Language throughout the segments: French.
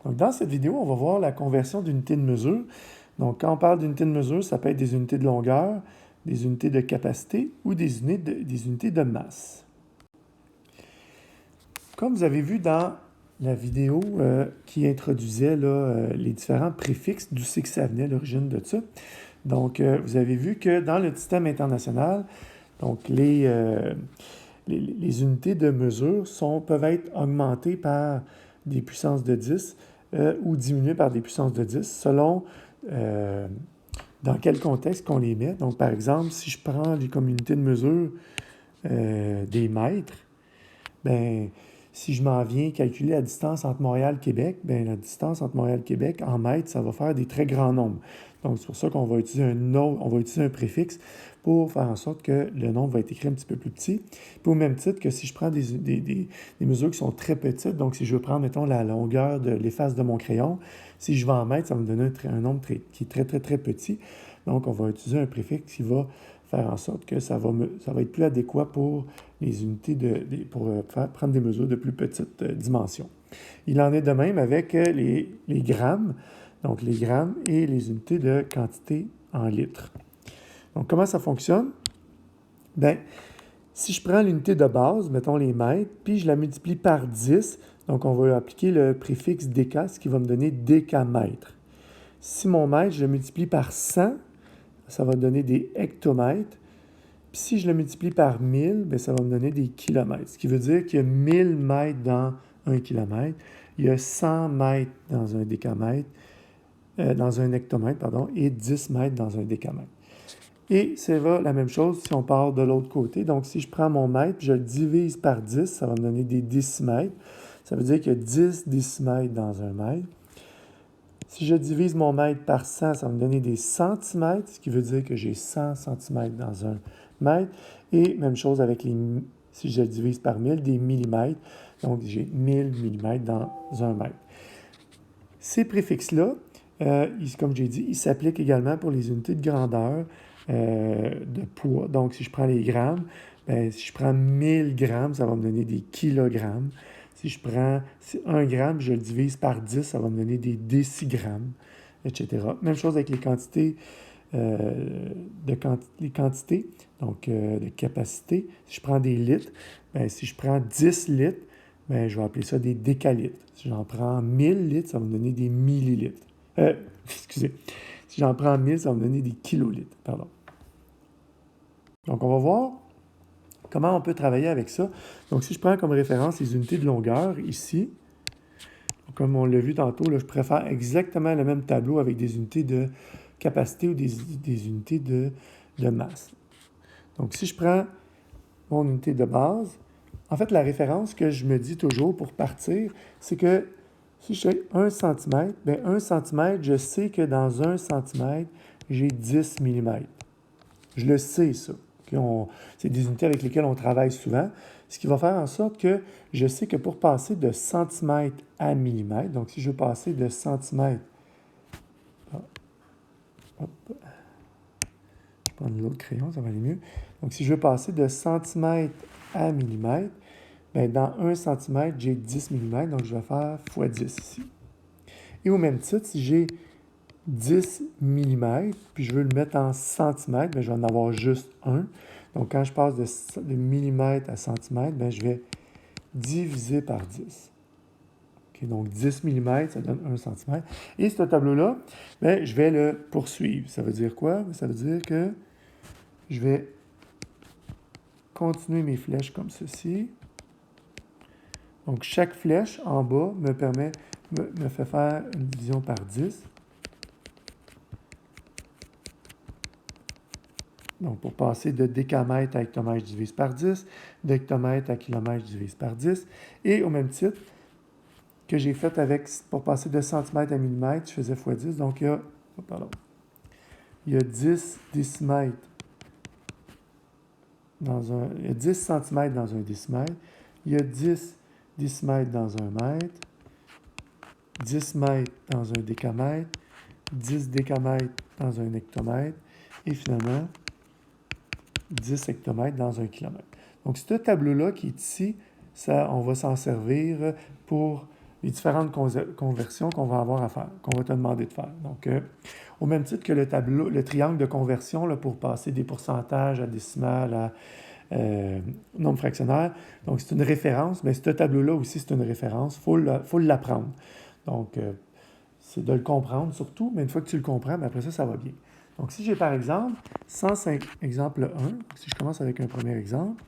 Donc, dans cette vidéo, on va voir la conversion d'unités de mesure. Donc, quand on parle d'unités de mesure, ça peut être des unités de longueur, des unités de capacité ou des unités de masse. Comme vous avez vu dans la vidéo qui introduisait les différents préfixes, d'où c'est que ça venait, l'origine de ça. Donc, vous avez vu que dans le système international, donc les unités de mesure peuvent être augmentées par des puissances de 10 ou diminuées par des puissances de 10 selon dans quel contexte qu'on les met. Donc, par exemple, si je prends comme unité de mesure des mètres, ben, si je m'en viens calculer la distance entre Montréal et Québec, bien, la distance entre Montréal et Québec en mètres, ça va faire des très grands nombres. Donc, c'est pour ça qu'on va utiliser un préfixe pour faire en sorte que le nombre va être écrit un petit peu plus petit. Puis au même titre que si je prends des mesures qui sont très petites, donc si je veux prendre, mettons, la longueur de l'efface de mon crayon, si je vais en mètres, ça va me donner un nombre qui est très, très, très petit. Donc, on va utiliser un préfixe qui va faire en sorte que ça va être plus adéquat pour les unités pour prendre des mesures de plus petite dimension. Il en est de même avec les grammes, donc les grammes et les unités de quantité en litres. Donc, comment ça fonctionne? Bien, si je prends l'unité de base, mettons les mètres, puis je la multiplie par 10, donc on va appliquer le préfixe déca, ce qui va me donner décamètre. Si mon mètre, je le multiplie par 100, ça va me donner des hectomètres. Puis si je le multiplie par 1000, bien, ça va me donner des kilomètres. Ce qui veut dire qu'il y a 1000 mètres dans un kilomètre, il y a 100 mètres dans un décamètre, dans un hectomètre, pardon, et 10 mètres dans un décamètre. Et c'est la même chose si on part de l'autre côté. Donc, si je prends mon mètre, je le divise par 10, ça va me donner des décimètres. Ça veut dire qu'il y a 10 décimètres dans un mètre. Si je divise mon mètre par 100, ça va me donner des centimètres, ce qui veut dire que j'ai 100 centimètres dans un mètre. Et même chose avec si je le divise par 1000, des millimètres. Donc, j'ai 1000 millimètres dans un mètre. Ces préfixes-là, comme j'ai dit, ils s'appliquent également pour les unités de grandeur de poids. Donc, si je prends les grammes, bien, si je prends 1000 grammes, ça va me donner des kilogrammes. Si je prends 1 gramme, je le divise par 10, ça va me donner des décigrammes, etc. Même chose avec les quantités, les quantités, donc de capacité. Si je prends des litres, bien, si je prends 10 litres, bien, je vais appeler ça des décalitres. Si j'en prends 1000 litres, ça va me donner des millilitres. Excusez. Si j'en prends 1000, ça va me donner des kilolitres. Pardon. Donc, on va voir comment on peut travailler avec ça. Donc, si je prends comme référence les unités de longueur ici, comme on l'a vu tantôt, là, je préfère exactement le même tableau avec des unités de capacité ou des unités de masse. Donc, si je prends mon unité de base, en fait, la référence que je me dis toujours pour partir, c'est que si je fais 1 cm, bien 1 cm, je sais que dans 1 cm, j'ai 10 mm. Je le sais, ça. C'est des unités avec lesquelles on travaille souvent. Ce qui va faire en sorte que je sais que pour passer de centimètre à millimètre, donc si je veux passer de centimètre, je vais prendre l'autre crayon, ça va aller mieux. Donc si je veux passer de centimètre à millimètre, bien, dans 1 cm, j'ai 10 mm, donc je vais faire x 10 ici. Et au même titre, si j'ai 10 mm, puis je veux le mettre en centimètres, bien, je vais en avoir juste un. Donc, quand je passe de millimètre à centimètre, bien, je vais diviser par 10. Okay, donc, 10 mm, ça donne 1 cm. Et ce tableau-là, bien, je vais le poursuivre. Ça veut dire quoi? Ça veut dire que je vais continuer mes flèches comme ceci. Donc, chaque flèche en bas me fait faire une division par 10. Donc, pour passer de décamètre à hectomètre, je divise par 10, d'hectomètre à kilomètre, je divise par 10. Et au même titre que j'ai fait pour passer de centimètre à millimètre, je faisais x 10. Donc, il y a 10 décimètres il y a 10 centimètres dans un décimètre, il y a 10 décimètres dans un mètre, 10 mètres dans un décamètre, 10 décamètres dans un hectomètre, et finalement, 10 hectomètres dans un kilomètre. Donc, ce tableau-là qui est ici, on va s'en servir pour les différentes conversions qu'on va avoir à faire, qu'on va te demander de faire. Donc, au même titre que le tableau, le triangle de conversion là, pour passer des pourcentages à décimales, à nombre fractionnaire. Donc, c'est une référence, mais ce tableau-là aussi, c'est une référence. Il faut l'apprendre. Donc, c'est de le comprendre surtout, mais une fois que tu le comprends, bien après ça va bien. Donc, si j'ai par exemple 105, exemple 1, si je commence avec un premier exemple,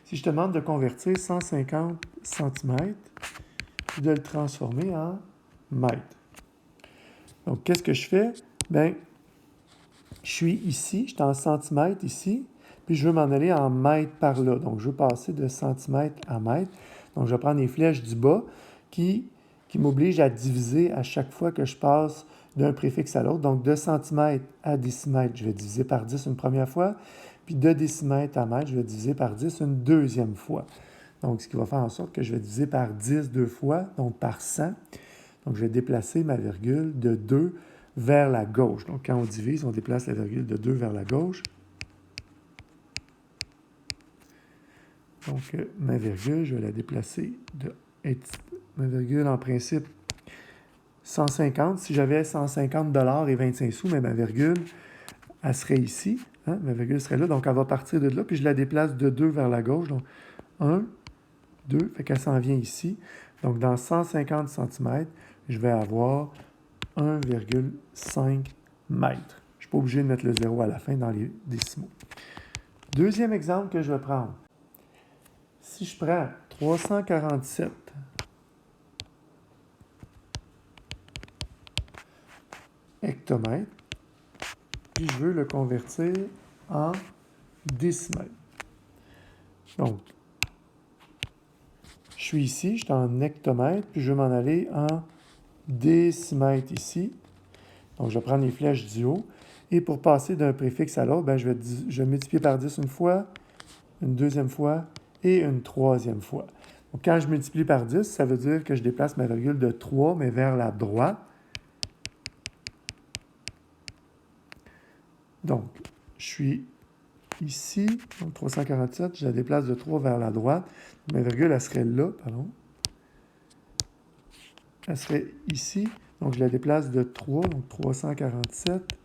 si je te demande de convertir 150 cm et de le transformer en mètres. Donc, qu'est-ce que je fais? Bien, je suis ici, je suis en centimètres ici, puis je veux m'en aller en mètres par là. Donc, je veux passer de centimètres à mètres. Donc, je vais prendre les flèches du bas qui m'obligent à diviser à chaque fois que je passe d'un préfixe à l'autre. Donc, de centimètres à décimètres, je vais diviser par 10 une première fois. Puis de décimètres à mètres, je vais diviser par 10 une deuxième fois. Donc, ce qui va faire en sorte que je vais diviser par 10 deux fois, donc par 100. Donc, je vais déplacer ma virgule de 2 vers la gauche. Donc, quand on divise, on déplace la virgule de 2 vers la gauche. Donc, ma virgule, je vais la déplacer de... Ma virgule, en principe, 150. Si j'avais 150 $ et 25 sous, mais ma virgule, elle serait ici. Hein? Ma virgule serait là. Donc, elle va partir de là, puis je la déplace de 2 vers la gauche. Donc, 1, 2, fait qu'elle s'en vient ici. Donc, dans 150 cm, je vais avoir 1,5 mètres. Je ne suis pas obligé de mettre le 0 à la fin dans les décimaux. Deuxième exemple que je vais prendre. Si je prends 347 hectomètres, puis je veux le convertir en décimètres. Donc, je suis ici, je suis en hectomètres, puis je veux m'en aller en décimètres ici. Donc, je vais prendre les flèches du haut. Et pour passer d'un préfixe à l'autre, je vais multiplier par 10 une fois, une deuxième fois et une troisième fois. Donc, quand je multiplie par 10, ça veut dire que je déplace ma virgule de 3, mais vers la droite. Donc, je suis ici, donc 347, je la déplace de 3 vers la droite. Ma virgule, elle serait là, pardon. Elle serait ici, donc je la déplace de 3, donc 347.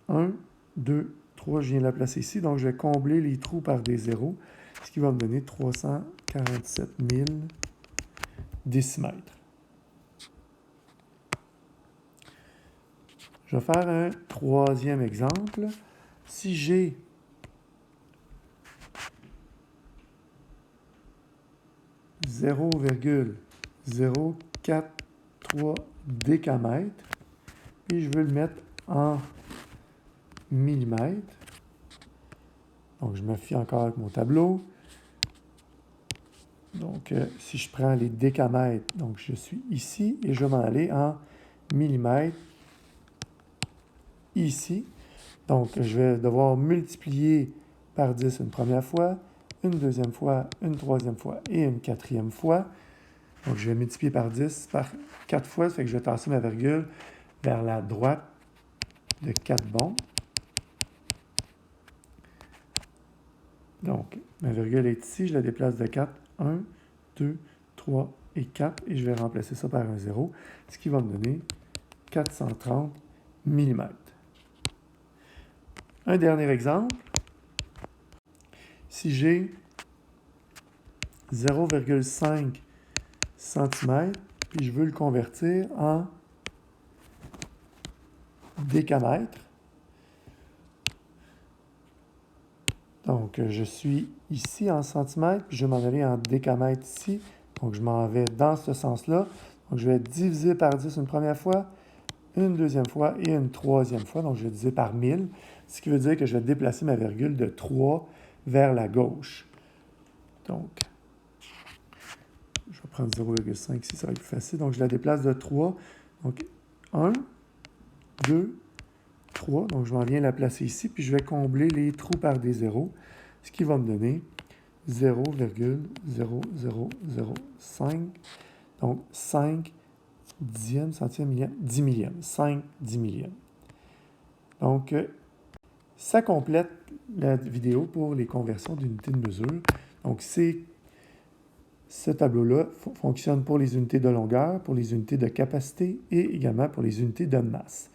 1, 2, 3, je viens de la placer ici, donc je vais combler les trous par des zéros, ce qui va me donner 347 000 décimètres. Je vais faire un troisième exemple. Si j'ai 0,043 décamètres, et je veux le mettre en millimètres. Donc, je me fie encore avec mon tableau. Donc, si je prends les décamètres, donc je suis ici et je vais m'en aller en millimètres ici. Donc, je vais devoir multiplier par 10 une première fois, une deuxième fois, une troisième fois et une quatrième fois. Donc, je vais multiplier par 10 par 4 fois, ça fait que je vais tasser ma virgule vers la droite de 4 bonds. Donc, ma virgule est ici, je la déplace de 4. 1, 2, 3 et 4. Et je vais remplacer ça par un 0, ce qui va me donner 430 mm. Un dernier exemple. Si j'ai 0,5 cm, puis je veux le convertir en décamètres. Donc, je suis ici en centimètres, puis je vais m'en aller en décamètres ici. Donc, je m'en vais dans ce sens-là. Donc, je vais diviser par 10 une première fois, une deuxième fois et une troisième fois. Donc, je vais diviser par 1000, ce qui veut dire que je vais déplacer ma virgule de 3 vers la gauche. Donc, je vais prendre 0,5 ici, ça va être plus facile. Donc, je la déplace de 3. Donc, 1, 2, 3. Donc, je m'en viens la placer ici, puis je vais combler les trous par des zéros, ce qui va me donner 0,0005. Donc, 5 dixièmes, centièmes, millièmes, 10 millièmes. 5 10 millièmes. Donc, ça complète la vidéo pour les conversions d'unités de mesure. Donc, ces ce tableau-là fonctionne pour les unités de longueur, pour les unités de capacité et également pour les unités de masse.